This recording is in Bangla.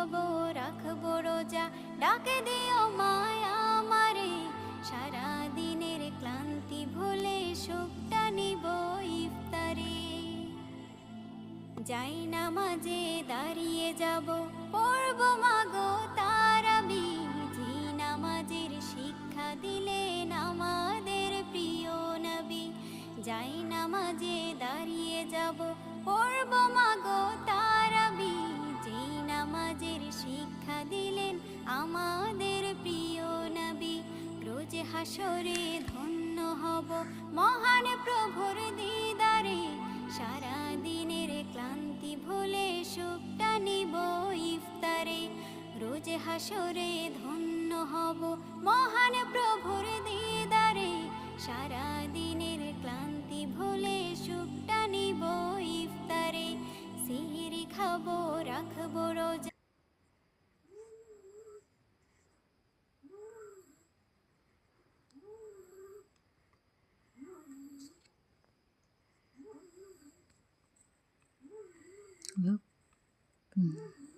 খাবো রাখবো রোজা, ডাকে দিও মায়া আমারে, সারা দিনের ক্লান্তি ভুলে সুখটা নিব ইফতারে। যাই নামাজে দাঁড়িয়ে যাব, পড়ব মাগো তারাবি, যে নামাজের শিক্ষা দিলেন আমাদের প্রিয় নবী। যাই নামাজে দাঁড়িয়ে যাব, পড়ব মাগো তারাবি, যে নামাজের শিক্ষা দিলেন আমাদের প্রিয় নবী। রোজ হাসরে ধন্য হব মহান প্রভুর দিদারে, সারা দিনের ক্লান্তি ভুলে সুখটা নিব ইফতারে। রোজ হাসরে ধন্য হব মহান প্রভুর দিদারে, সারা দিনের ক্লান্তি ভুলে সুখটা নিব ইফতারে। সিহরি খাবো রাখবো রোজা। Look.